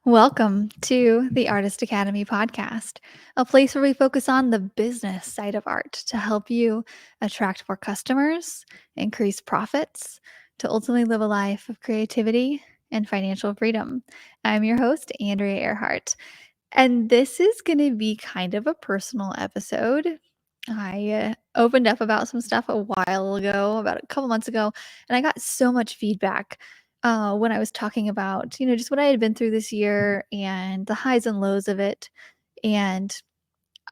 Welcome to the Artist Academy podcast, a place where we focus on the business side of art to help you attract more customers, increase profits, to ultimately live a life of creativity and financial freedom. I'm your host, Andrea Earhart, and this is going to be kind of a personal episode. I opened up about some stuff a while ago, about a couple months ago, and I got so much feedback when I was talking about, just what I had been through this year and the highs and lows of it. And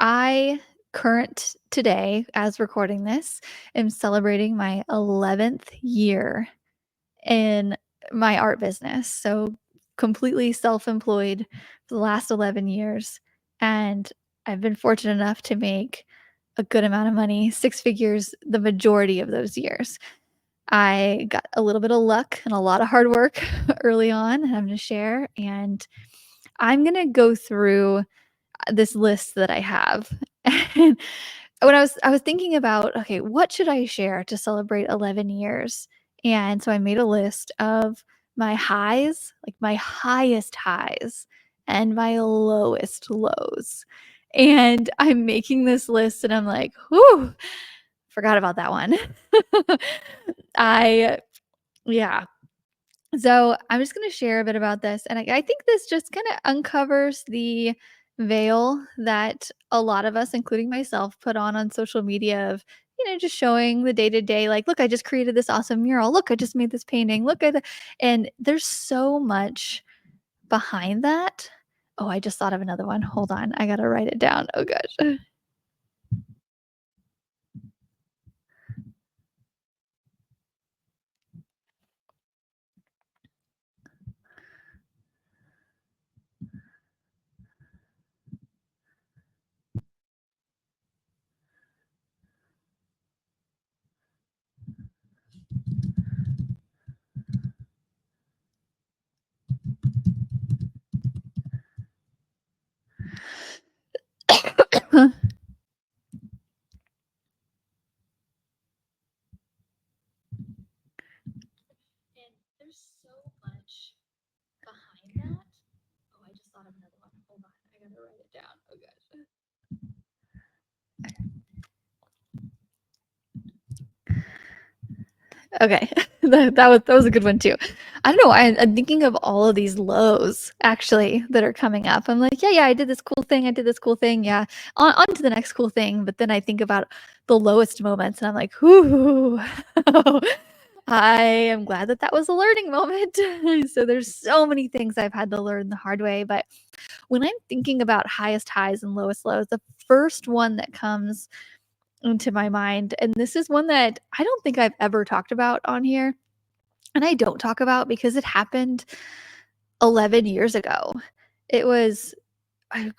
I current today, as recording this, am celebrating my 11th year in my art business. So completely self-employed for the last 11 years. And I've been fortunate enough to make a good amount of money, six figures, the majority of those years. I got a little bit of luck and a lot of hard work early on, and I'm going to share. And I'm going to go through this list that I have. And when I was thinking about, okay, what should I share to celebrate 11 years? And so I made a list of my highs, like my highest highs and my lowest lows. And I'm making this list and I'm like, whew, forgot about that one. I yeah. So I'm just going to share a bit about this. And I think this just kind of uncovers the veil that a lot of us, including myself, put on social media of, just showing the day to day, like, look, I just created this awesome mural. Look, I just made this painting. Look at it. And there's so much behind that. Oh, I just thought of another one. Hold on. I got to write it down. Oh, gosh. And there's so much behind that. Oh, I just thought of another one. Hold on. I got to write it down. Oh, gosh. Okay. That was a good one too. I don't know, I'm thinking of all of these lows actually that are coming up. I'm like, yeah, I did this cool thing. I did this cool thing. Yeah. On to the next cool thing. But then I think about the lowest moments and I'm like, whoo. I am glad that that was a learning moment. So there's so many things I've had to learn the hard way. But when I'm thinking about highest highs and lowest lows, the first one that comes into my mind, and this is one that I don't think I've ever talked about on here, and I don't talk about because it happened 11 years ago. It was,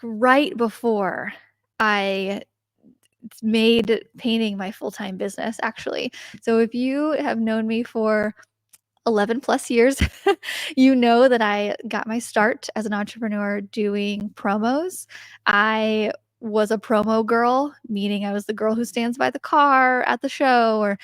right before I made painting my full-time business, actually. So if you have known me for 11 plus years, you know that I got my start as an entrepreneur doing promos. I was a promo girl, meaning I was the girl who stands by the car at the show, or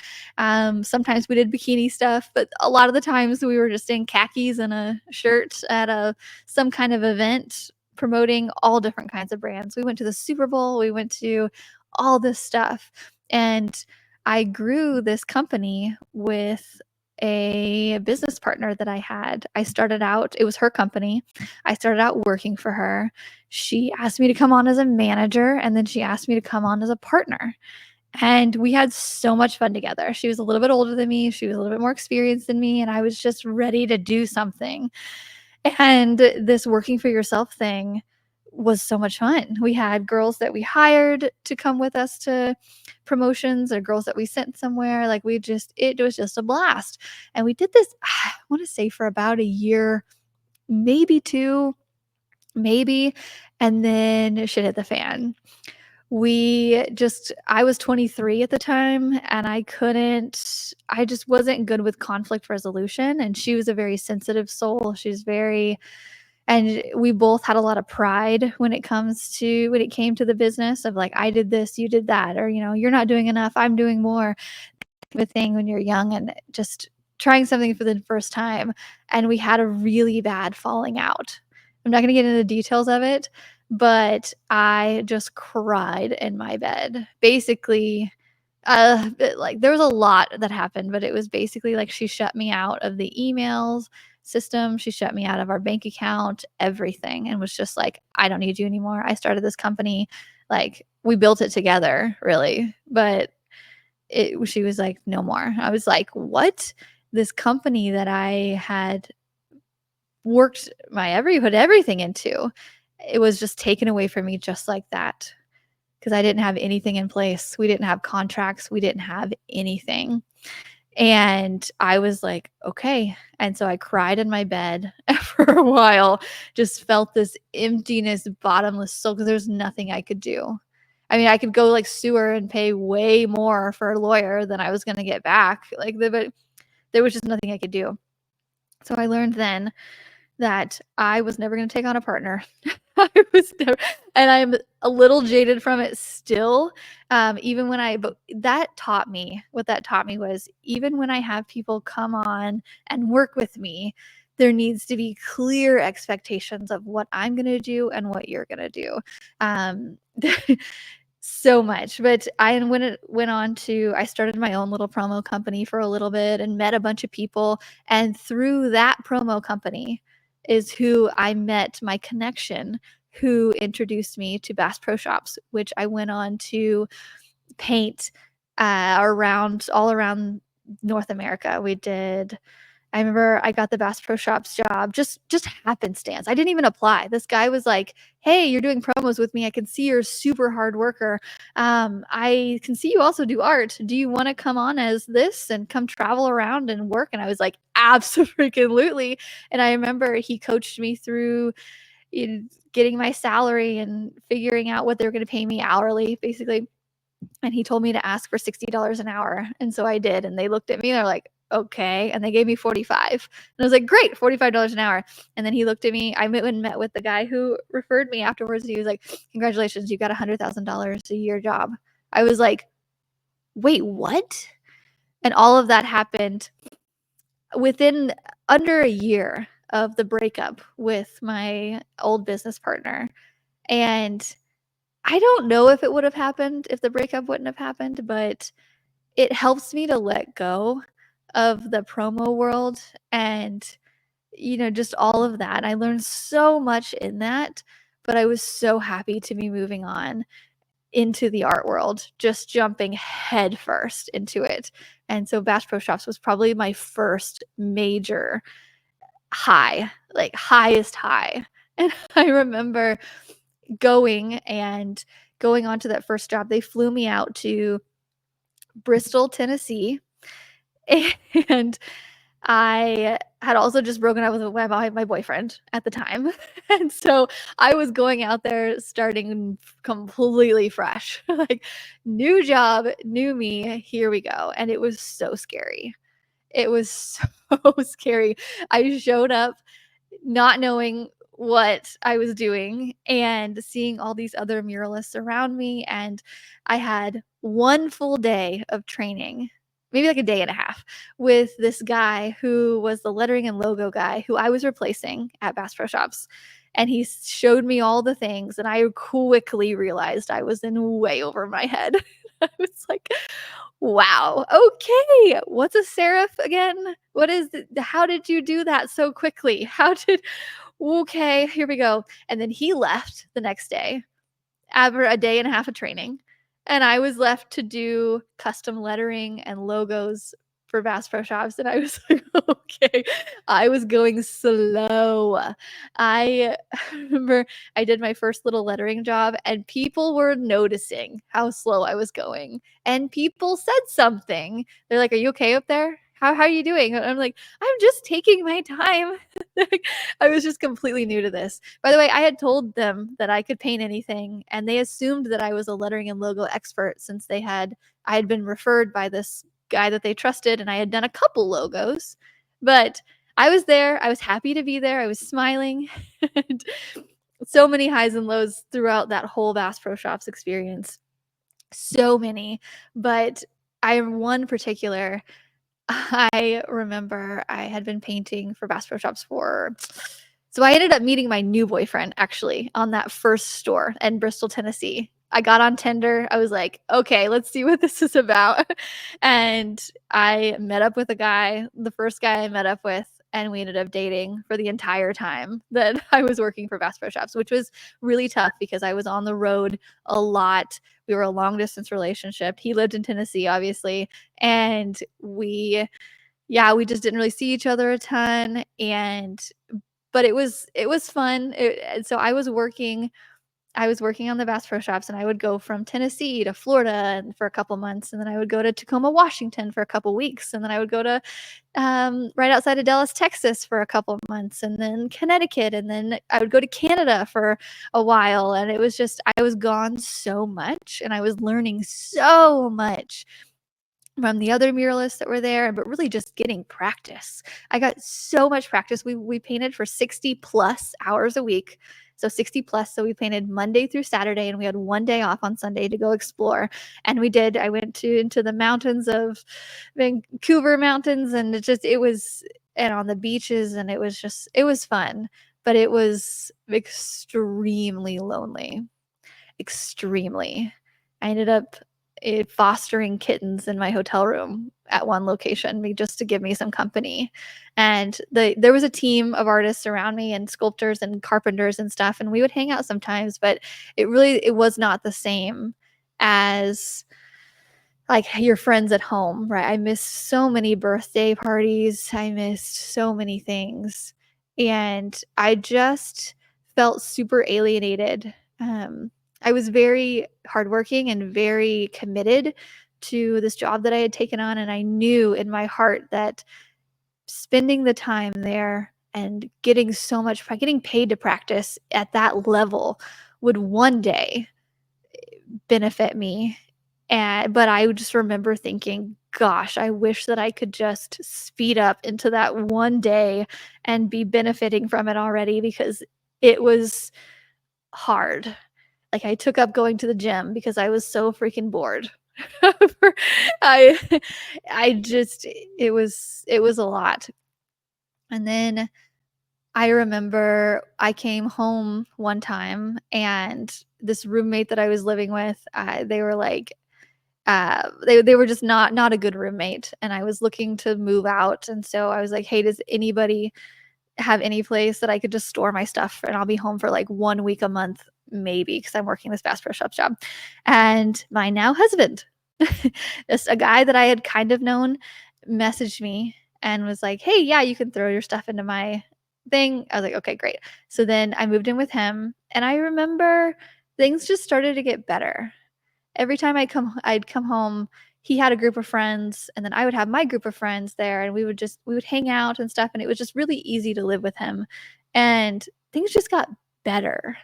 sometimes we did bikini stuff, but a lot of the times we were just in khakis and a shirt at some kind of event promoting all different kinds of brands. We went to the Super Bowl, we went to all this stuff. And I grew this company with a business partner that I had. I started out, it was her company. I started out working for her. She asked me to come on as a manager, and then she asked me to come on as a partner. And we had so much fun together. She was a little bit older than me. She was a little bit more experienced than me. And I was just ready to do something. And this working for yourself thing was so much fun. We had girls that we hired to come with us to promotions, or girls that we sent somewhere. Like, it was just a blast. And we did this, I want to say, for about a year, maybe two, maybe. And then shit hit the fan. I was 23 at the time, and I just wasn't good with conflict resolution. And she was a very sensitive soul. And we both had a lot of pride when it came to the business of, like, I did this, you did that, or, you're not doing enough, I'm doing more, type of thing when you're young and just trying something for the first time. And we had a really bad falling out. I'm not gonna get into the details of it, but I just cried in my bed. Basically, there was a lot that happened, but it was basically like she shut me out of the emails system, she shut me out of our bank account, everything, and was just like, "I don't need you anymore. I started this company." Like, we built it together, really, but she was like, "No more." I was like, "What?" This company that I had worked put everything into, it was just taken away from me just like that, because I didn't have anything in place. We didn't have contracts, we didn't have anything. And I was like, "Okay." And so I cried in my bed for a while, just felt this emptiness, bottomless soul, because there's nothing I could do. I mean, I could go, like, sue her and pay way more for a lawyer than I was gonna get back, like, but there was just nothing I could do. So I learned then that I was never gonna take on a partner. I was never, and I'm a little jaded from it still, even when I but that taught me what that taught me was, even when I have people come on and work with me, there needs to be clear expectations of what I'm gonna do and what you're gonna do. Um, so much, but went on to I started my own little promo company for a little bit and met a bunch of people, and through that promo company is who I met my connection, who introduced me to Bass Pro Shops, which I went on to paint, all around North America. I remember I got the Bass Pro Shops job just happenstance. I didn't even apply. This guy was like, "Hey, you're doing promos with me. I can see you're a super hard worker. I can see you also do art. Do you want to come on as this and come travel around and work?" And I was like, "Absolutely." And I remember he coached me through getting my salary and figuring out what they were going to pay me hourly, basically. And he told me to ask for $60 an hour, and so I did, and they looked at me, they're like, "Okay," and they gave me 45. And I was like, "Great, $45 an hour." And then he looked at me, I went and met with the guy who referred me afterwards, and he was like, "Congratulations, you got a $100,000 a year job." I was like, "Wait, what?" And all of that happened within under a year of the breakup with my old business partner, and I don't know if it would have happened if the breakup wouldn't have happened, but it helps me to let go of the promo world and, just all of that. I learned so much in that, but I was so happy to be moving on into the art world, just jumping headfirst into it. And so Bass Pro Shops was probably my first major high, like highest high. And I remember going on to that first job. They flew me out to Bristol, Tennessee, and I had also just broken up with my boyfriend at the time, and so I was going out there starting completely fresh, like, new job, new me, here we go, and it was so scary. It was so scary. I showed up not knowing what I was doing and seeing all these other muralists around me, and I had 1 full day of training, maybe like a day and a half, with this guy who was the lettering and logo guy who I was replacing at Bass Pro Shops, and he showed me all the things, and I quickly realized I was in way over my head. I was like, "Wow, okay, what's a serif again? What is it? How did you do that so quickly? How did Okay, here we go." And then he left the next day after a day and a half of training, and I was left to do custom lettering and logos for Bass Pro Shops, and I was like, "Okay." I was going slow. I remember I did my first little lettering job, and people were noticing how slow I was going, and people said something. They're like, "Are you okay up there? How are you doing?" And I'm like, "I'm just taking my time." Like, I was just completely new to this. By the way, I had told them that I could paint anything, and they assumed that I was a lettering and logo expert since I had been referred by this guy that they trusted, and I had done a couple logos. But I was there, I was happy to be there, I was smiling, and so many highs and lows throughout that whole Bass Pro Shops experience. So many, but I am one particular. I remember I had been painting for Bass Pro Shops for So I ended up meeting my new boyfriend actually on that first store in Bristol, Tennessee. I got on Tinder. I was like, okay, let's see what this is about. And I met up with a guy, the first guy I met up with, and we ended up dating for the entire time that I was working for Bass Pro Shops, which was really tough because I was on the road a lot. We were a long distance relationship. He lived in Tennessee, obviously. And we just didn't really see each other a ton. But it was fun. So I was working on the Bass Pro Shops, and I would go from Tennessee to Florida and for a couple months, and then I would go to Tacoma, Washington for a couple weeks, and then I would go to right outside of Dallas, Texas for a couple months, and then Connecticut, and then I would go to Canada for a while, and it was just I was gone so much, and I was learning so much from the other muralists that were there, but really just getting practice. I got so much practice. We painted for 60 plus hours a week. So 60 plus. So we painted Monday through Saturday, and we had one day off on Sunday to go explore. And we did. I went to into the mountains of Vancouver mountains, and it was and on the beaches, and it was fun, but it was extremely lonely. Extremely. I ended up fostering kittens in my hotel room at one location just to give me some company. And there was a team of artists around me and sculptors and carpenters and stuff, and we would hang out sometimes, but it was not the same as like your friends at home, right? I missed so many birthday parties. I missed so many things. And I just felt super alienated. I was very hardworking and very committed to this job that I had taken on. And I knew in my heart that spending the time there and getting paid to practice at that level would one day benefit me. But I would just remember thinking, gosh, I wish that I could just speed up into that one day and be benefiting from it already because it was hard. Like I took up going to the gym because I was so freaking bored. I I just it was a lot. And then I remember I came home one time and this roommate that I was living with, they were like, they were just not a good roommate, and I was looking to move out, and so I was like, "Hey, does anybody have any place that I could just store my stuff and I'll be home for like 1 week a month, maybe, because I'm working this Bass Pro Shops job." And my now husband, this a guy that I had kind of known, messaged me and was like, "Hey, yeah, you can throw your stuff into my thing." I was like, "Okay, great." So then I moved in with him, and I remember things just started to get better. Every time I'd come home, he had a group of friends, and then I would have my group of friends there, and we would hang out and stuff, and it was just really easy to live with him, and things just got better.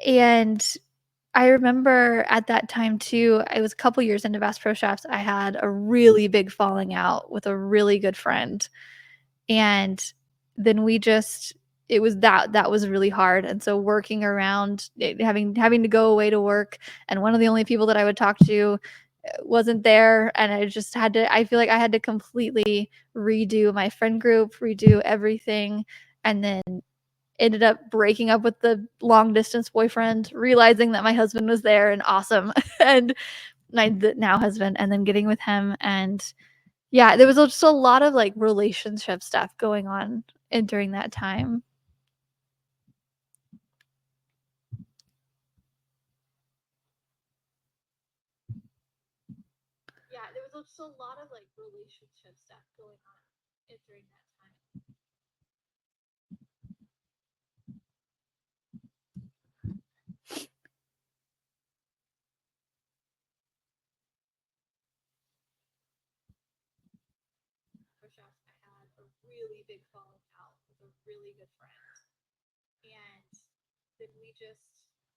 And I remember at that time too, I was a couple years into Bass Pro Shops, I had a really big falling out with a really good friend, and then we just it was that was really hard, and so working around it, having to go away to work, and one of the only people that I would talk to wasn't there, and I feel like I had to completely redo my friend group, redo everything, and then ended up breaking up with the long distance boyfriend, realizing that my husband was there and awesome, and my now husband, and then getting with him, and yeah, there was just a lot of, like, relationship stuff going on during that time. Yeah, there was just a lot of, like, relationship stuff going on during that time. For sure, I had a really big falling out with a really good friend, and then we just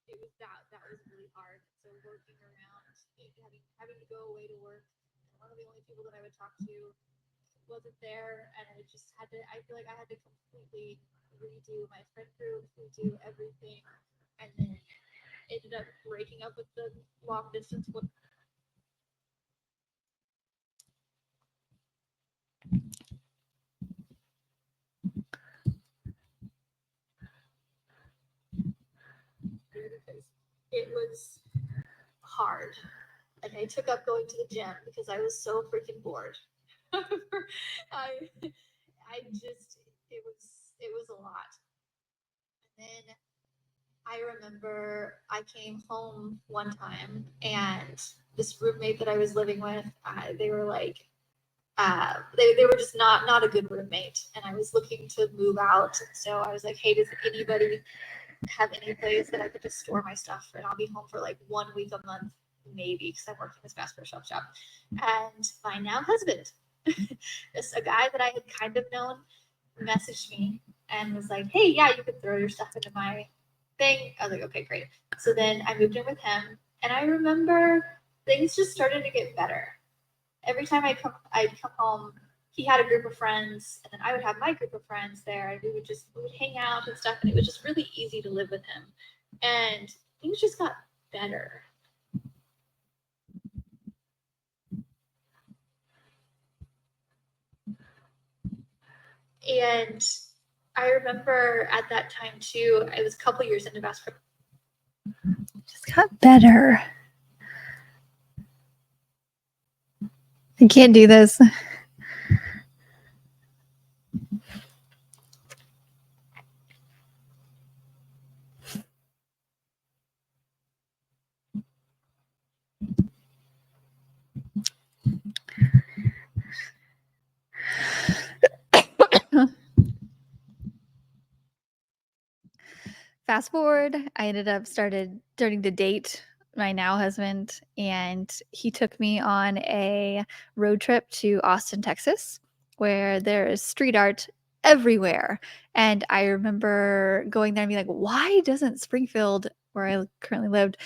it was really hard. So working around, having to go away to work, and one of the only people that I would talk to wasn't there, and I feel like I had to completely redo my friend group, redo everything, and then ended up breaking up with the long distance. because it was hard. Like I took up going to the gym because I was so freaking bored. I it was a lot. And then I remember I came home one time and this roommate that I was living with, they were like, they were just not a good roommate, and I was looking to move out. So I was like, hey, does anybody have any place that I could just store my stuff and I'll be home for like 1 week a month, maybe, because I'm working this Bass Pro Shop. And my now husband, this a guy that I had kind of known, messaged me and was like, hey, yeah, you can throw your stuff into my thing. I was like, okay, great. So then I moved in with him, and I remember things just started to get better. Every time I'd come home, he had a group of friends, and then I would have my group of friends there, and we would hang out and stuff, and it was just really easy to live with him. And things just got better. And I remember at that time too, it was a couple years into Bass Pro. Just got better. I can't do this. Fast forward, I ended up starting to date my now husband, and he took me on a road trip to Austin, Texas, where there is street art everywhere. And I remember going there and being like, why doesn't Springfield, where I currently lived,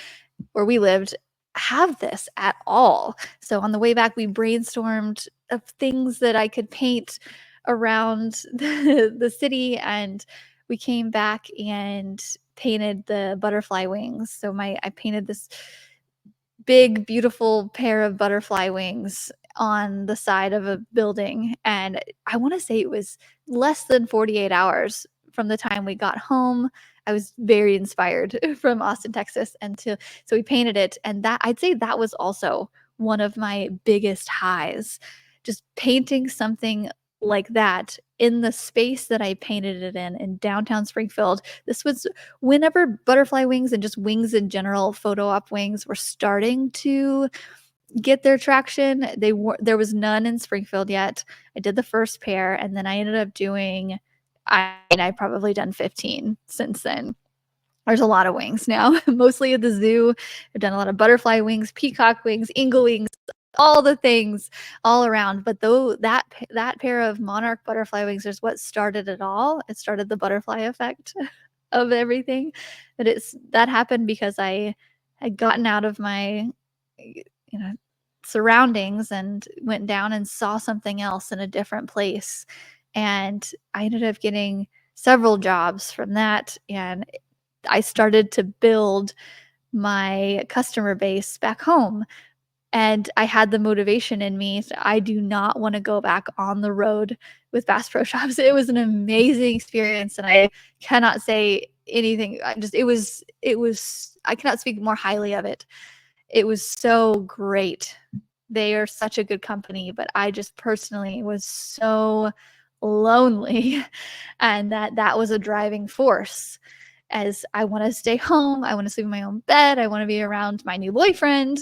where we lived, have this at all? So on the way back, we brainstormed of things that I could paint around the city, and we came back and painted the butterfly wings. So I painted this big, beautiful pair of butterfly wings on the side of a building. And I want to say it was less than 48 hours from the time we got home. I was very inspired from Austin, Texas. So we painted it. And that, I'd say that was also one of my biggest highs, just painting something like that in the space that I painted it in downtown Springfield. This was whenever butterfly wings and just wings in general, photo op wings, were starting to get their traction. There was none in Springfield yet. I did the first pair, and then I ended up doing, I've probably done 15 since then. There's a lot of wings now, mostly at the zoo. I've done a lot of butterfly wings, peacock wings, eagle wings, all the things all around. But though that pair of monarch butterfly wings is what started it all. It started the butterfly effect of everything. But that happened because I had gotten out of my surroundings and went down and saw something else in a different place. And I ended up getting several jobs from that, and I started to build my customer base back home. And I had the motivation in me. So I do not want to go back on the road with Bass Pro Shops. It was an amazing experience, and I cannot say anything. I cannot speak more highly of it. It was so great. They are such a good company, but I just personally was so lonely, and that was a driving force, as I want to stay home. I want to sleep in my own bed. I want to be around my new boyfriend.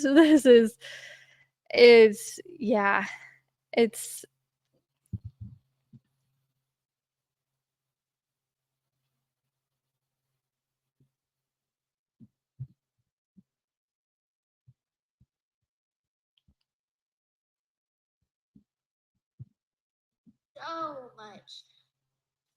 Yeah, it's so much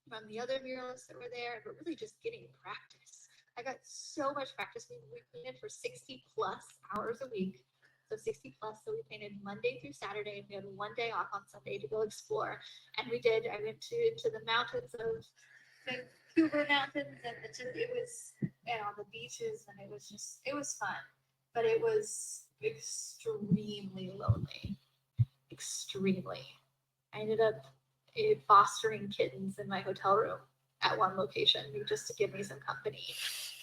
from the other muralists that were there, but really just getting practice. I got so much practice. We painted for 60 plus hours a week. So 60 plus. So we painted Monday through Saturday, and we had 1 day off on Sunday to go explore. And I went to the mountains of Vancouver Mountains, and on the beaches, and it was fun. But it was extremely lonely. Extremely. I ended up fostering kittens in my hotel room at one location just to give me some company.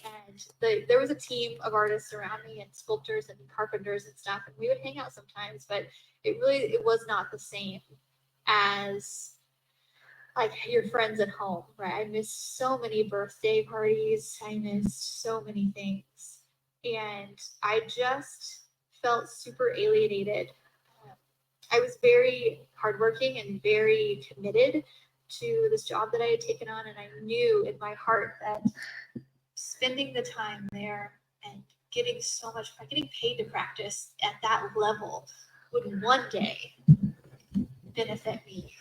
And there was a team of artists around me and sculptors and carpenters and stuff, and we would hang out sometimes, but it was not the same as like your friends at home, right? I missed so many birthday parties. I missed so many things. And I just felt super alienated. I was very hardworking and very committed to this job that I had taken on. And I knew in my heart that spending the time there and getting paid to practice at that level would one day benefit me.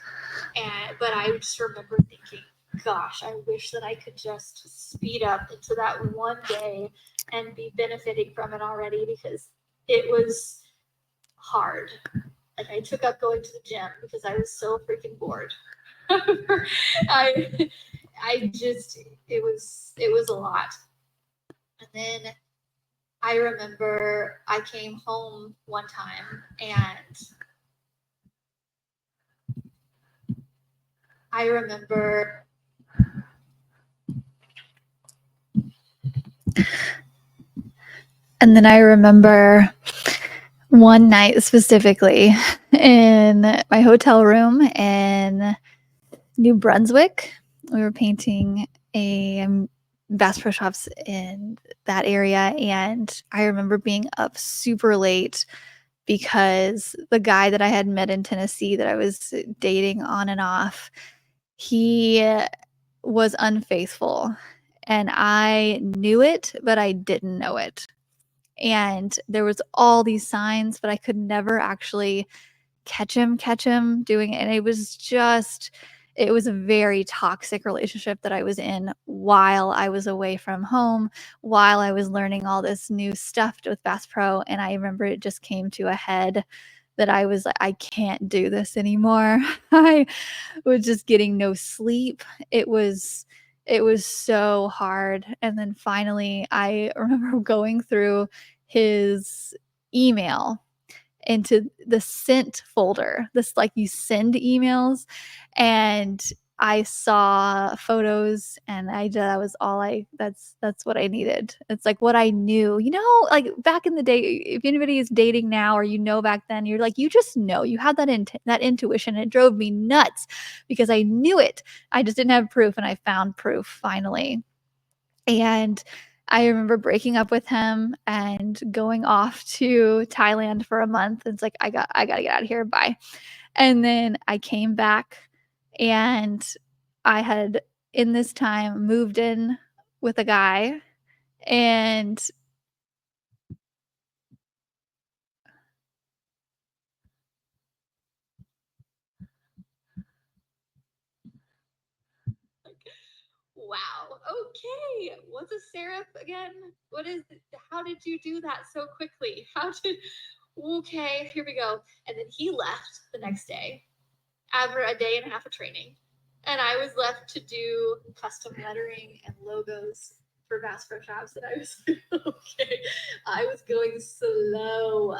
But I just remember thinking, gosh, I wish that I could just speed up into that one day and be benefiting from it already, because it was hard. Like, I took up going to the gym because I was so freaking bored. I just, it was a lot. And then I remember I came home one time and I remember and then I remember one night specifically in my hotel room in New Brunswick. We were painting a Bass Pro Shops in that area, and I remember being up super late because the guy that I had met in Tennessee that I was dating on and off, he was unfaithful, and I knew it, but I didn't know it. And there was all these signs, but I could never actually catch him doing it. And it was a very toxic relationship that I was in while I was away from home, while I was learning all this new stuff with Bass Pro. And I remember it just came to a head that I was like, I can't do this anymore. I was just getting no sleep. It was so hard. And then finally, I remember going through his email into the sent folder, this like you send emails, and I saw photos, and that was all that's what I needed. It's like what I knew, like back in the day, if anybody is dating now or back then, you're like, you just know, you have that intuition. And it drove me nuts because I knew it. I just didn't have proof, and I found proof finally. And I remember breaking up with him and going off to Thailand for a month. It's like, I got to get out of here. Bye. And then I came back, and I had in this time moved in with a guy, and wow. Okay. What's a serif again? How did you do that so quickly? Okay, here we go. And then he left the next day after a day and a half of training. And I was left to do custom lettering and logos for Bass Pro Shops. And I was okay. I was going slow.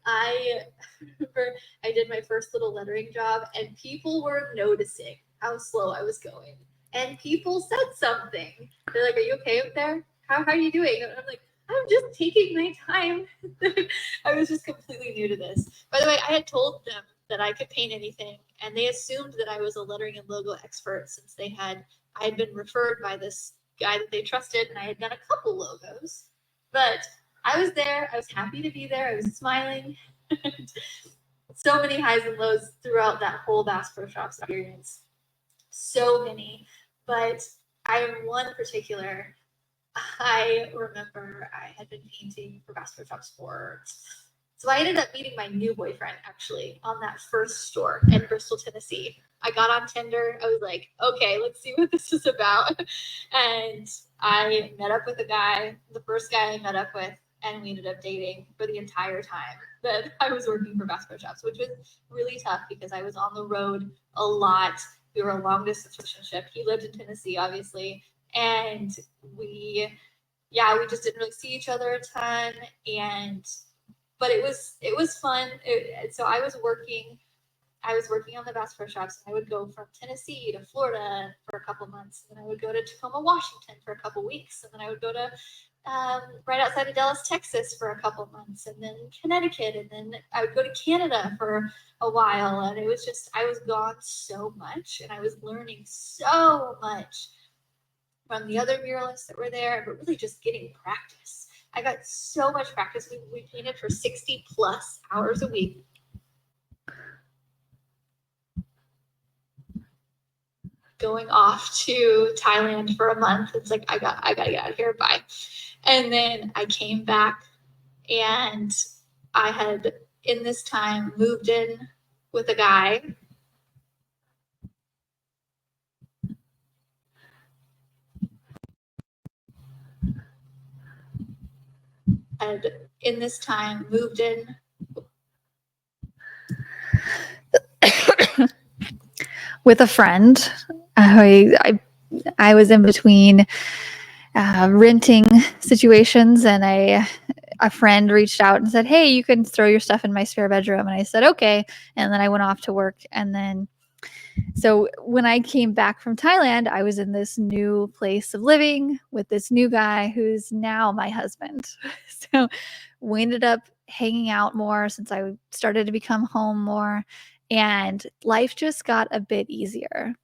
I remember I did my first little lettering job, and people were noticing how slow I was going. And people said something. They're like, "Are you okay up there? How are you doing?" And I'm like, "I'm just taking my time." I was just completely new to this. By the way, I had told them that I could paint anything, and they assumed that I was a lettering and logo expert since I had been referred by this guy that they trusted, and I had done a couple logos. But I was there. I was happy to be there. I was smiling. So many highs and lows throughout that whole Bass Pro Shops experience. So many. But one particular, I remember I had been painting for Bass Pro Shops so I ended up meeting my new boyfriend actually on that first store in Bristol, Tennessee. I got on Tinder. I was like, okay, let's see what this is about. And I met up with a guy, the first guy I met up with, and we ended up dating for the entire time that I was working for Bass Pro Shops, which was really tough because I was on the road a lot. We were a long distance relationship. He lived in Tennessee, obviously, and we just didn't really see each other a ton. But it was fun. So I was working I was working on the Bass Pro Shops, and I would go from Tennessee to Florida for a couple months, and then I would go to Tacoma, Washington for a couple weeks, and then I would go to right outside of Dallas, Texas for a couple months, and then Connecticut, and then I would go to Canada for a while, and it was just, I was gone so much, and I was learning so much from the other muralists that were there, but really just getting practice. I got so much practice. We painted for 60 plus hours a week. Going off to Thailand for a month. It's like, I gotta get out of here. Bye. And then I came back, and I had in this time moved in with a guy. And in this time moved in with a friend. I was in between renting situations, and a friend reached out and said, "Hey, you can throw your stuff in my spare bedroom." And I said, "Okay." And then I went off to work. And then, so when I came back from Thailand, I was in this new place of living with this new guy who's now my husband. So we ended up hanging out more since I started to become home more, and life just got a bit easier.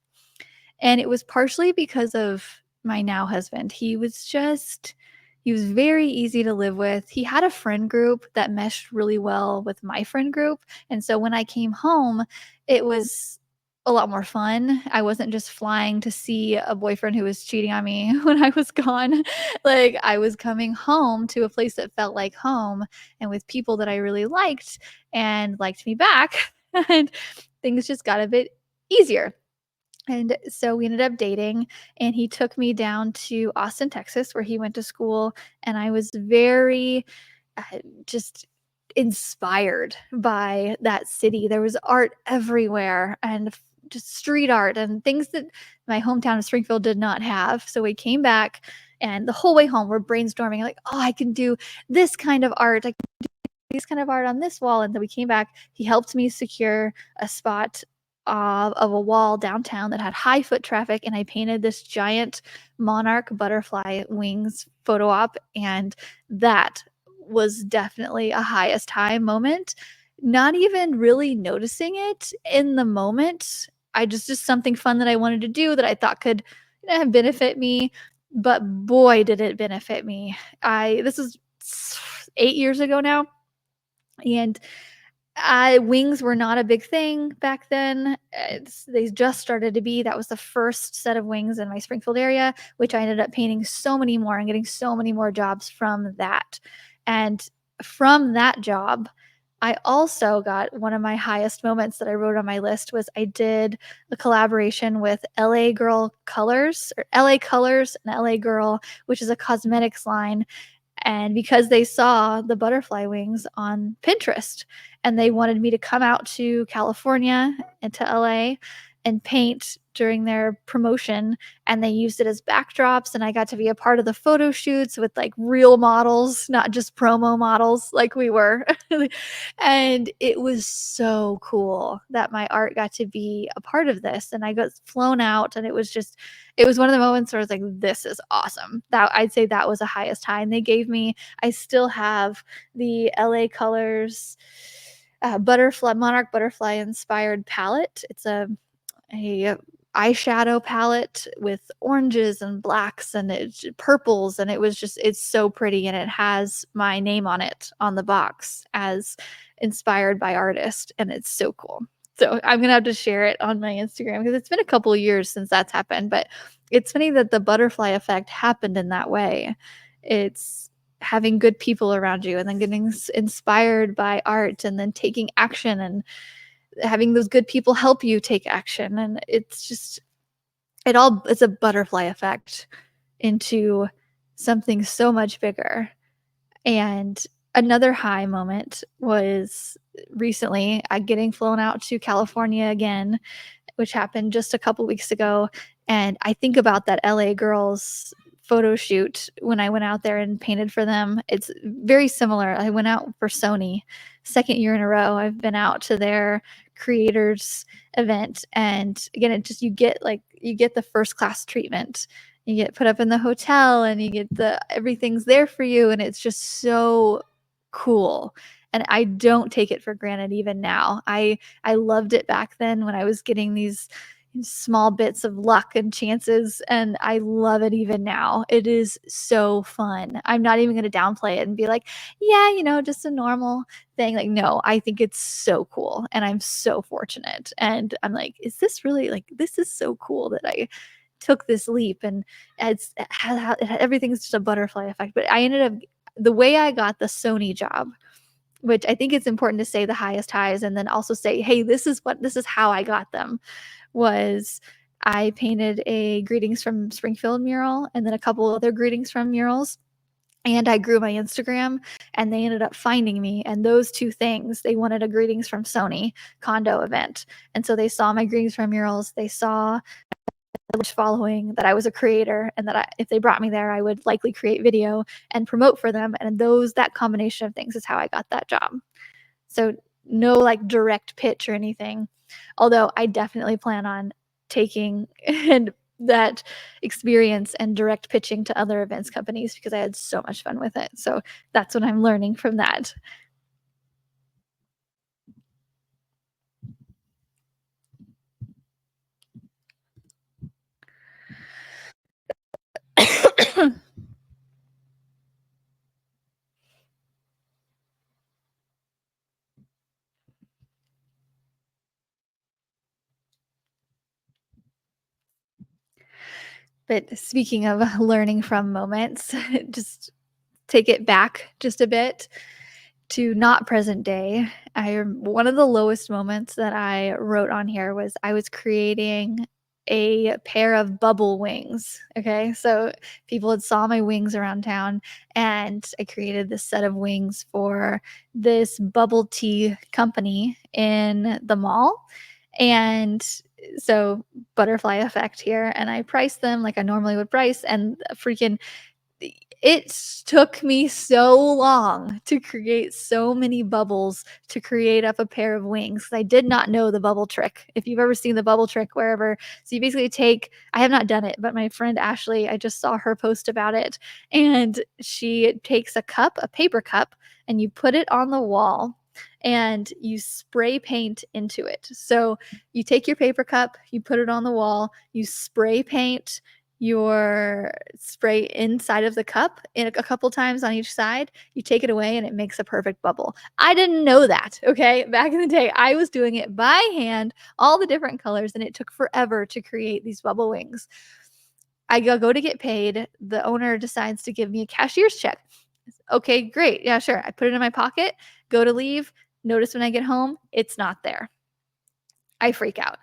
And it was partially because of my now husband. He was very easy to live with. He had a friend group that meshed really well with my friend group. And so when I came home, it was a lot more fun. I wasn't just flying to see a boyfriend who was cheating on me when I was gone. Like, I was coming home to a place that felt like home and with people that I really liked and liked me back. And things just got a bit easier. And so we ended up dating, and he took me down to Austin, Texas, where he went to school. And I was very just inspired by that city. There was art everywhere, and just street art and things that my hometown of Springfield did not have. So we came back, and the whole way home, we're brainstorming like, oh, I can do this kind of art. I can do this kind of art on this wall. And then we came back. He helped me secure a spot of a wall downtown that had high foot traffic, and I painted this giant monarch butterfly wings photo op, and that was definitely a highest high moment. Not even really noticing it in the moment. I just something fun that I wanted to do that I thought could, benefit me, but boy did it benefit me. This was 8 years ago now, and wings were not a big thing back then. They just started to be. That was the first set of wings in my Springfield area, which I ended up painting so many more and getting so many more jobs from that. And from that job, I also got one of my highest moments that I wrote on my list was I did a collaboration with LA Girl Colors, or LA Colors and LA Girl, which is a cosmetics line. And because they saw the butterfly wings on Pinterest, and they wanted me to come out to California and to LA and paint during their promotion, and they used it as backdrops, and I got to be a part of the photo shoots with like real models, not just promo models like we were. And it was so cool that my art got to be a part of this, and I got flown out, and it was one of the moments where I was like, this is awesome. That I'd say that was the highest high. And they gave me, I still have the LA Colors monarch butterfly inspired palette. It's a eyeshadow palette with oranges and blacks and purples, and it's so pretty, and it has my name on it on the box as inspired by artist, and it's so cool. So I'm gonna have to share it on my Instagram because it's been a couple of years since that's happened, but it's funny that the butterfly effect happened in that way. It's having good people around you, and then getting inspired by art, and then taking action, and having those good people help you take action. And it's a butterfly effect into something so much bigger. And another high moment was recently getting flown out to California again, which happened just a couple weeks ago. And I think about that LA Girls photo shoot when I went out there and painted for them. It's very similar. I went out for Sony, second year in a row. I've been out to their creators event, and again, it just you get the first class treatment. You get put up in the hotel, and you get the everything's there for you, and it's just so cool. And I don't take it for granted even now. I loved it back then when I was getting these small bits of luck and chances, and I love it even now. It is so fun. I'm not even going to downplay it and be like, yeah, just a normal thing. Like, no, I think it's so cool, and I'm so fortunate. And I'm like, is this really like this is so cool that I took this leap, and everything's just a butterfly effect. But I ended up the way I got the Sony job, which I think it's important to say the highest highs and then also say, hey, this is how I got them, was I painted a greetings from Springfield mural and then a couple other greetings from murals. And I grew my Instagram, and they ended up finding me. And those two things, they wanted a greetings from Sony condo event. And so they saw my greetings from murals. They saw following that I was a creator, and that if they brought me there, I would likely create video and promote for them. And that combination of things is how I got that job. So no like direct pitch or anything. Although I definitely plan on taking and that experience and direct pitching to other events companies because I had so much fun with it. So that's what I'm learning from that. But speaking of learning from moments, just take it back just a bit to not present day. One of the lowest moments that I wrote on here was I was creating a pair of bubble wings. Okay. So people had saw my wings around town, and I created this set of wings for this bubble tea company in the mall. And so butterfly effect here. And I priced them like I normally would price, and freaking it took me so long to create so many bubbles to create up a pair of wings. I did not know the bubble trick. If you've ever seen the bubble trick wherever, so you basically I have not done it, but my friend Ashley, I just saw her post about it. And she takes a paper cup, and you put it on the wall, and you spray paint into it. So you take your paper cup, you put it on the wall, you spray paint your spray inside of the cup in a couple times on each side. You take it away, and it makes a perfect bubble. I didn't know that. Okay. Back in the day, I was doing it by hand, all the different colors, and it took forever to create these bubble wings. I go to get paid. The owner decides to give me a cashier's check. Okay, great. Yeah, sure. I put it in my pocket, go to leave. Notice when I get home, it's not there. I freak out.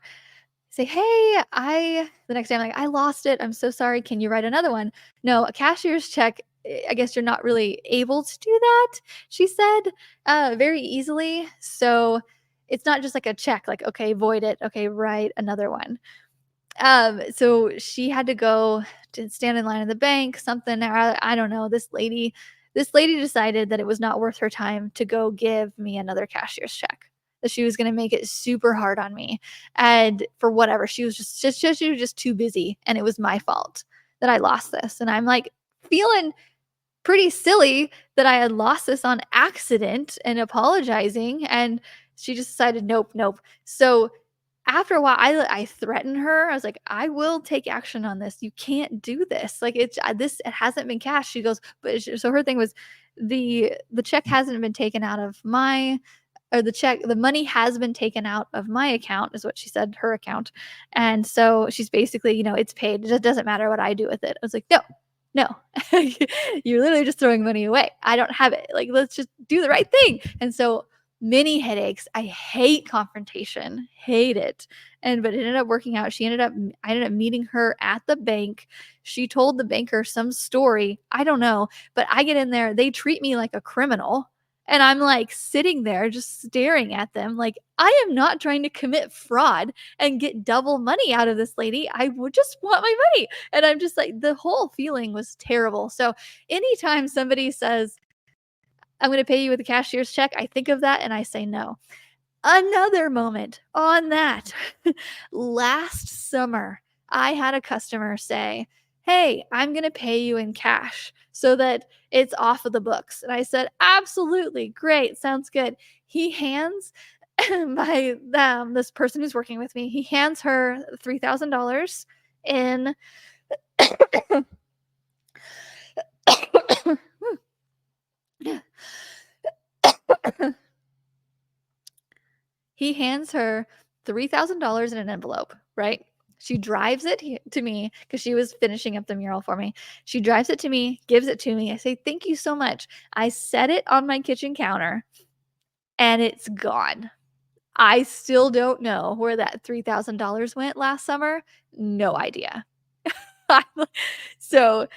Say, "Hey, the next day I'm like, "I lost it. I'm so sorry. Can you write another one?" "No, a cashier's check, I guess you're not really able to do that," she said, very easily. So, it's not just like a check, like, "Okay, void it. Okay, write another one." So she had to go to stand in line at the bank, something, I don't know. This lady decided that it was not worth her time to go give me another cashier's check. That she was gonna make it super hard on me. And for whatever, she was just too busy, and it was my fault that I lost this. And I'm like feeling pretty silly that I had lost this on accident and apologizing, and she just decided, nope, nope. So after a while, I threatened her. I was like, "I will take action on this. You can't do this. Like it hasn't been cashed." She goes, but so her thing was the check hasn't been taken out of my or the money has been taken out of my account is what she said, her account. And so she's basically, it's paid. It just doesn't matter what I do with it. I was like, "No. No. You're literally just throwing money away. I don't have it. Like let's just do the right thing." And so many headaches. I hate confrontation, hate it. But it ended up working out. I ended up meeting her at the bank. She told the banker some story. I don't know, but I get in there. They treat me like a criminal. And I'm like sitting there just staring at them like, I am not trying to commit fraud and get double money out of this lady. I would just want my money. And I'm just like, the whole feeling was terrible. So anytime somebody says, I'm going to pay you with a cashier's check, I think of that and I say no. Another moment on that. Last summer, I had a customer say, "Hey, I'm gonna pay you in cash so that it's off of the books." And I said, "Absolutely, great, sounds good." He hands this person who's working with me, he hands her $3,000 in he hands her $3,000 in an envelope, right? She drives it to me because she was finishing up the mural for me. She drives it to me, gives it to me. I say, "Thank you so much." I set it on my kitchen counter and it's gone. I still don't know where that $3,000 went last summer. No idea. So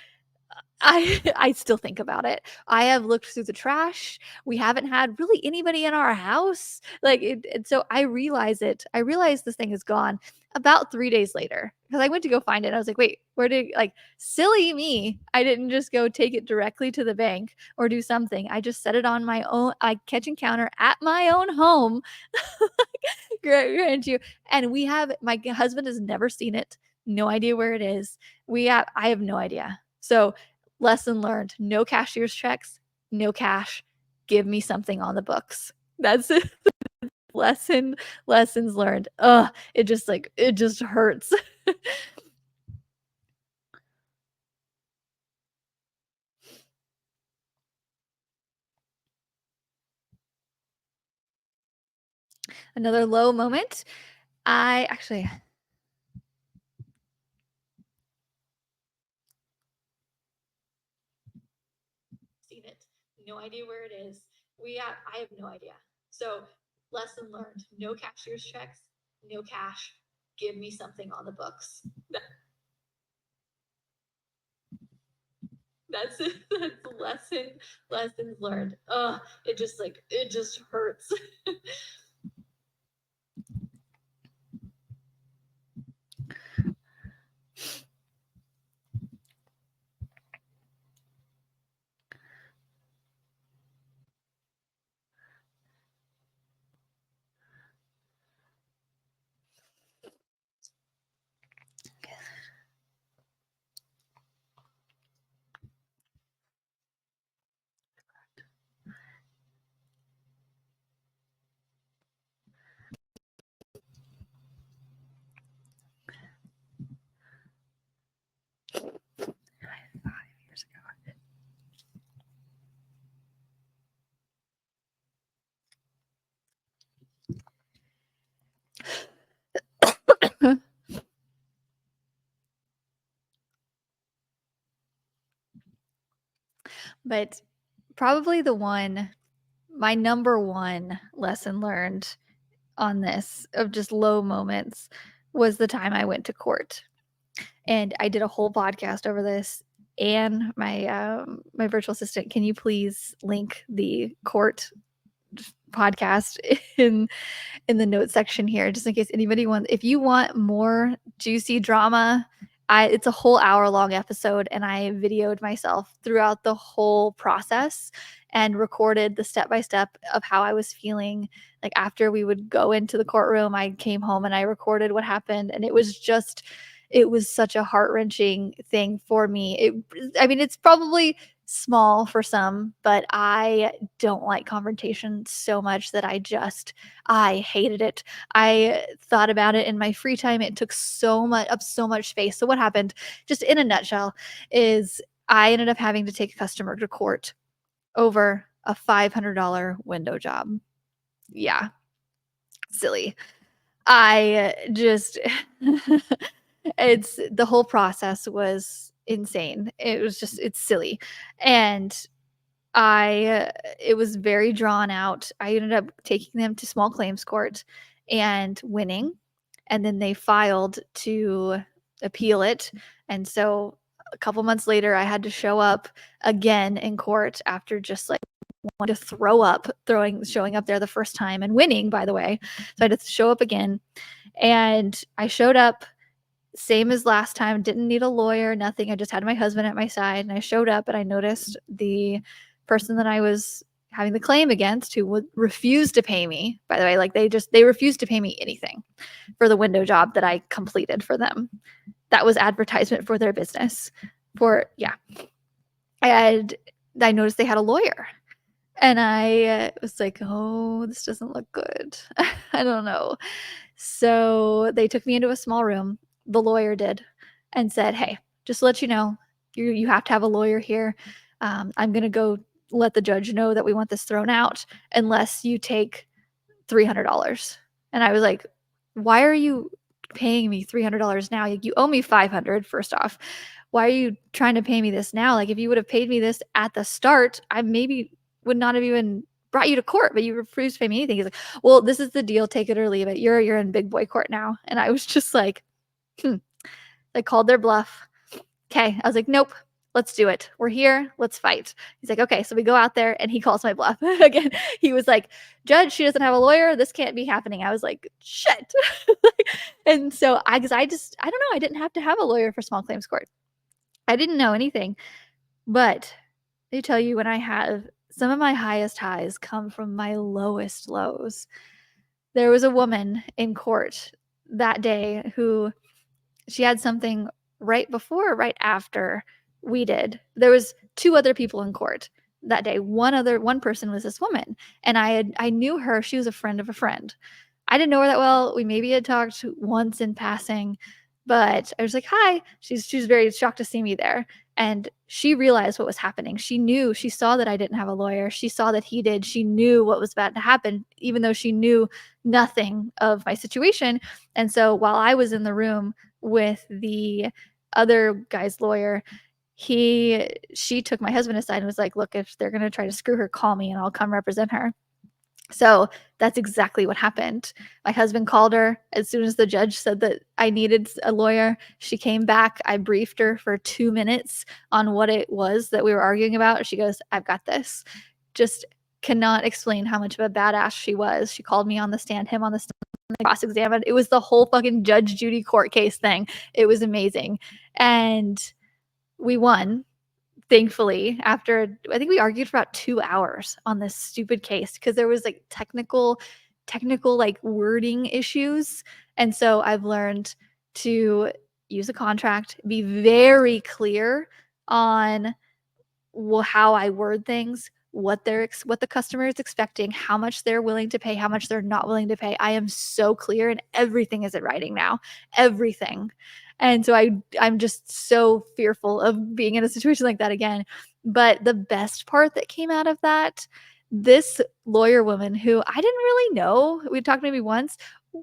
I still think about it. I have looked through the trash. We haven't had really anybody in our house. Like and so I realize it. I realize this thing is gone about 3 days later because I went to go find it. I was like, "Wait, where did like silly me. I didn't just go take it directly to the bank or do something. I just set it on my own kitchen counter at my own home." Grant you. And we have my husband has never seen it. No idea where it is. I have no idea. So lesson learned, no cashier's checks, no cash. Give me something on the books. That's it. Lessons learned. Ugh, it just hurts. Another low moment. I actually seen it. No idea where it is. I have no idea. So lesson learned, no cashier's checks, no cash. Give me something on the books. That's it. That's lessons learned. Ugh, it just hurts. But probably my number one lesson learned on this of just low moments was the time I went to court. And I did a whole podcast over this. And my virtual assistant, can you please link the court podcast in the notes section here, just in case anybody wants. If you want more juicy drama, it's a whole hour-long episode, and I videoed myself throughout the whole process and recorded the step-by-step of how I was feeling. Like, after we would go into the courtroom, I came home and I recorded what happened, and it was such a heart-wrenching thing for me. I mean, it's probably small for some, but I don't like confrontation so much that I hated it. I thought about it in my free time. It took so much space. So what happened, just in a nutshell, is I ended up having to take a customer to court over a $500 window job. Yeah, silly. I just it's the whole process was insane. It's silly. And it was very drawn out. I ended up taking them to small claims court and winning, and then they filed to appeal it. And so a couple months later, I had to show up again in court after just like wanted to throw up, showing up there the first time and winning, by the way. So I had to show up again. And I showed up, same as last time, didn't need a lawyer, nothing. I just had my husband at my side, and I showed up and I noticed the person that I was having the claim against, who would refuse to pay me, by the way. Like they refused to pay me anything for the window job that I completed for them. That was advertisement for their business. And I noticed they had a lawyer. And I was like, oh, this doesn't look good. I don't know. So they took me into a small room, the lawyer did, and said, hey, just to let you know, you have to have a lawyer here. I'm going to go let the judge know that we want this thrown out unless you take $300. And I was like, why are you paying me $300 now? Like, you owe me $500 first off. Why are you trying to pay me this now? Like, if you would have paid me this at the start, I maybe would not have even brought you to court, but you refused to pay me anything. He's like, well, this is the deal. Take it or leave it. You're in big boy court now. And I was just like, They called their bluff. Okay. I was like, nope. Let's do it. We're here. Let's fight. He's like, okay. So we go out there and he calls my bluff. Again, he was like, judge, she doesn't have a lawyer. This can't be happening. I was like, shit. And so I don't know. I didn't have to have a lawyer for small claims court. I didn't know anything. But they tell you, when I have some of my highest highs come from my lowest lows. There was a woman in court that day who, she had something right before or right after we did. There was 2 other people in court that day. One person was this woman, and I knew her. She was a friend of a friend. I didn't know her that well. We maybe had talked once in passing, but I was like, hi. She was very shocked to see me there. And she realized what was happening. She saw that I didn't have a lawyer. She saw that he did. She knew what was about to happen, even though she knew nothing of my situation. And so while I was in the room with the other guy's lawyer, she took my husband aside and was like, look, if they're going to try to screw her, call me and I'll come represent her. So that's exactly what happened. My husband called her as soon as the judge said that I needed a lawyer. She came back. I briefed her for 2 minutes on what it was that we were arguing about. She goes, I've got this. Just cannot explain how much of a badass she was. She called me on the stand, him on the stand, cross-examined. It was the whole fucking Judge Judy court case thing. It was amazing. And we won. Thankfully, after, I think we argued for about 2 hours on this stupid case because there was like technical like wording issues. And so I've learned to use a contract, be very clear on how I word things, what the customer is expecting, how much they're willing to pay, how much they're not willing to pay. I am so clear, and everything is in writing now. Everything. And so I'm just so fearful of being in a situation like that again. But the best part that came out of that, this lawyer woman who I didn't really know, we talked maybe once,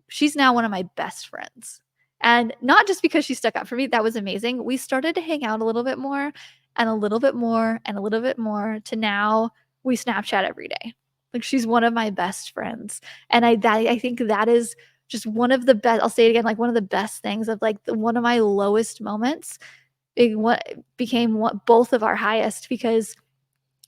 she's now one of my best friends. And not just because she stuck up for me, that was amazing. We started to hang out a little bit more and a little bit more and a little bit more, to now we Snapchat every day. Like, she's one of my best friends. And I think that is just one of the best, I'll say it again, like one of the best things of like one of my lowest moments, what became both of our highest, because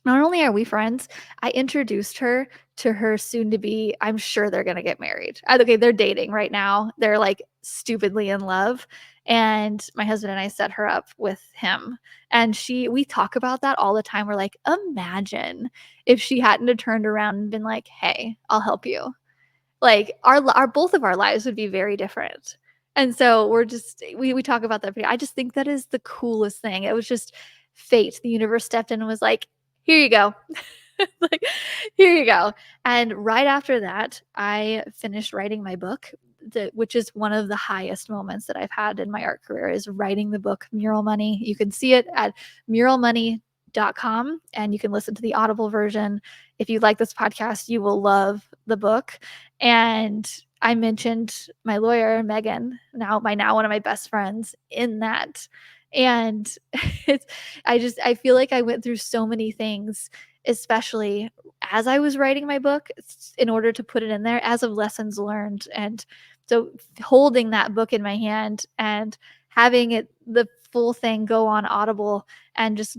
not only are we friends, I introduced her to her soon to be, I'm sure they're going to get married. Okay, they're dating right now. They're like stupidly in love. And my husband and I set her up with him. And we talk about that all the time. We're like, imagine if she hadn't have turned around and been like, hey, I'll help you. Like, our both of our lives would be very different. And so we talk about that. I just think that is the coolest thing. It was just fate. The universe stepped in and was like, here you go. Like, here you go. And right after that, I finished writing my book, which is one of the highest moments that I've had in my art career, is writing the book Mural Money. You can see it at muralmoney.com, and you can listen to the Audible version. If you like this podcast, you will love the book. And I mentioned my lawyer, Megan, now one of my best friends, in that. And I feel like I went through so many things, especially as I was writing my book, in order to put it in there as of lessons learned. And so holding that book in my hand and having it, the full thing go on Audible and just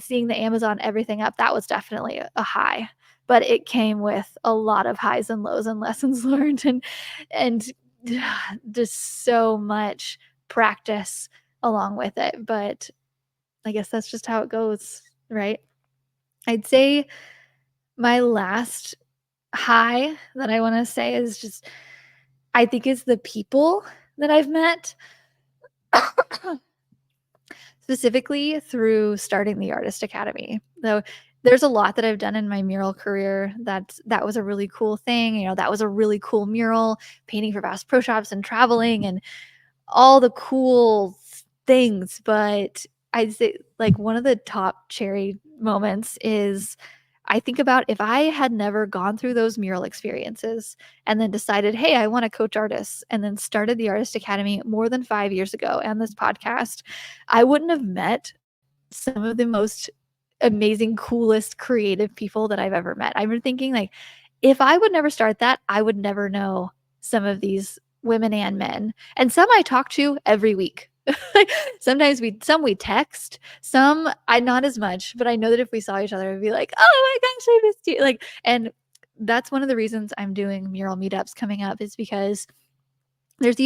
seeing the Amazon everything up, that was definitely a high. But it came with a lot of highs and lows and lessons learned and just so much practice along with it. But I guess that's just how it goes, right? I'd say my last high that I want to say is just, I think is the people that I've met specifically through starting the Artist Academy. Though there's a lot that I've done in my mural career that was a really cool thing. You know, that was a really cool mural, painting for Bass Pro Shops and traveling and all the cool things. But I'd say like one of the top cherry moments is I think about if I had never gone through those mural experiences and then decided, hey, I want to coach artists, and then started the Artist Academy more than 5 years ago and this podcast, I wouldn't have met some of the most amazing, coolest, creative people that I've ever met. I've been thinking, like, if I would never start that, I would never know some of these women and men. And some I talk to every week. Like sometimes we text, some I not as much, but I know that if we saw each other, I'd be like, oh my gosh, I missed you. Like, and that's one of the reasons I'm doing mural meetups coming up is because there's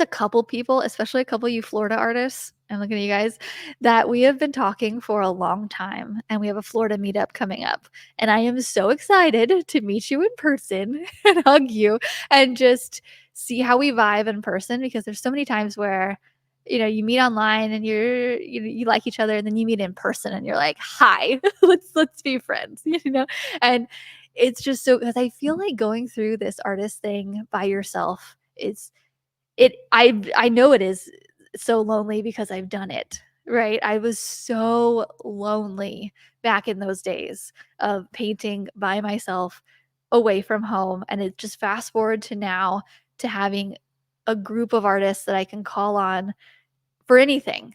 a couple people, especially a couple of you Florida artists, I'm looking at you guys, that we have been talking for a long time, and we have a Florida meetup coming up. And I am so excited to meet you in person and hug you and just see how we vibe in person, because there's so many times where, you know, you meet online and you like each other, and then you meet in person and you're like, hi, let's be friends, you know? And it's just so, because I feel like going through this artist thing by yourself is I know it is so lonely because I've done it, right? I was so lonely back in those days of painting by myself away from home, and it just fast forward to now to having a group of artists that I can call on for anything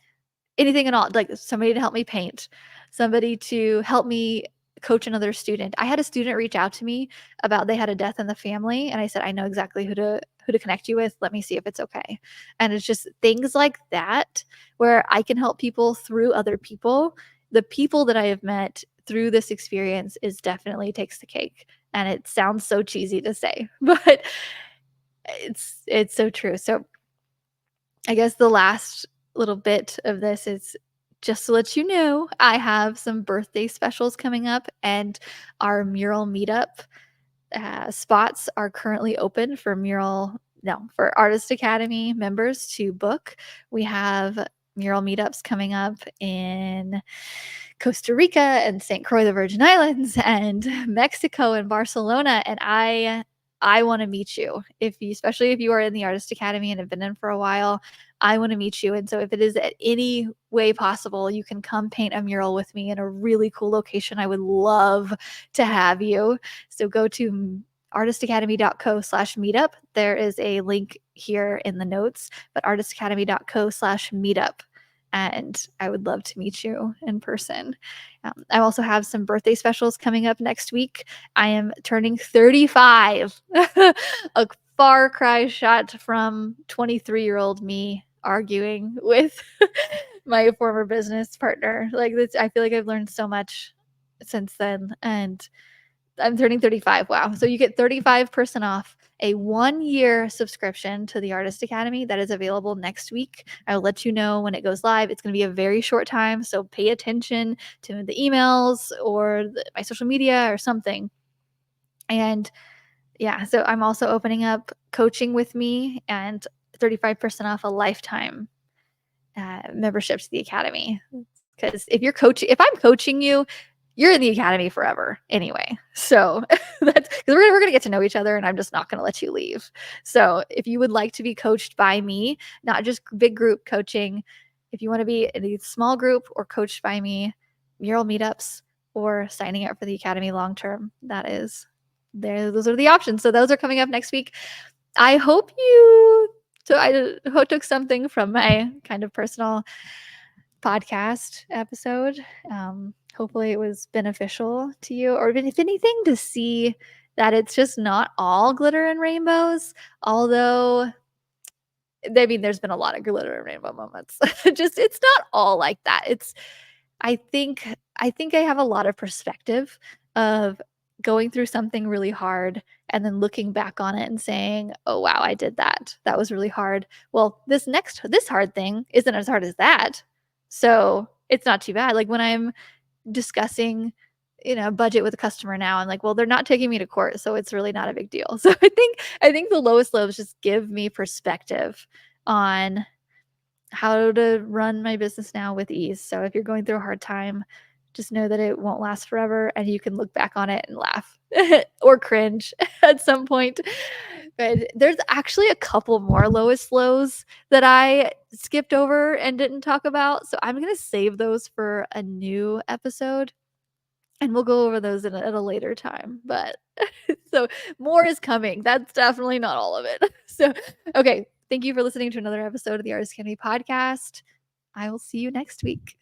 at all, like somebody to help me paint, somebody to help me coach another student. I had a student reach out to me about they had a death in the family, and I said, I know exactly who to connect you with. Let me see if it's okay. And it's just things like that where I can help people through other people. The people that I have met through this experience is definitely takes the cake. And it sounds so cheesy to say, but it's so true. So I guess the last little bit of this is just to let you know, I have some birthday specials coming up, and our mural meetup spots are currently open for for Artist Academy members to book. We have mural meetups coming up in Costa Rica and St. Croix, the Virgin Islands, and Mexico and Barcelona. And I want to meet you, especially if you are in the Artist Academy and have been in for a while. I want to meet you. And so if it is at any way possible, you can come paint a mural with me in a really cool location. I would love to have you. So go to artistacademy.co/meetup. There is a link here in the notes, but artistacademy.co/meetup. And I would love to meet you in person. I also have some birthday specials coming up next week. I am turning 35, a far cry shot from 23-year-old me arguing with my former business partner. Like this, I feel like I've learned so much since then, and I'm turning 35. Wow. So you get 35% off a 1-year subscription to the Artist Academy that is available next week. I'll let you know when it goes live. It's going to be a very short time, so pay attention to the emails or my social media or something. And yeah, so I'm also opening up coaching with me and 35% off a lifetime membership to the Academy. Because if I'm coaching you, you're in the Academy forever anyway. So that's because we're gonna get to know each other, and I'm just not gonna let you leave. So if you would like to be coached by me, not just big group coaching, if you want to be in a small group or coached by me, mural meetups, or signing up for the Academy long term, that is there. Those are the options. So those are coming up next week. I hope I took something from my kind of personal podcast episode. Hopefully it was beneficial to you, or if anything, to see that it's just not all glitter and rainbows. Although I mean, there's been a lot of glitter and rainbow moments. Just it's not all like that. I think I think I have a lot of perspective of going through something really hard and then looking back on it and saying, "Oh wow, I did that. That was really hard. Well, this hard thing isn't as hard as that. So, it's not too bad." Like when I'm discussing, budget with a customer now, I'm like, "Well, they're not taking me to court, so it's really not a big deal." So I think the lowest lows just give me perspective on how to run my business now with ease. So if you're going through a hard time, just know that it won't last forever and you can look back on it and laugh or cringe at some point. But there's actually a couple more lowest lows that I skipped over and didn't talk about. So I'm going to save those for a new episode and we'll go over those at a later time. But so more is coming. That's definitely not all of it. So, okay. Thank you for listening to another episode of the Artist Academy podcast. I will see you next week.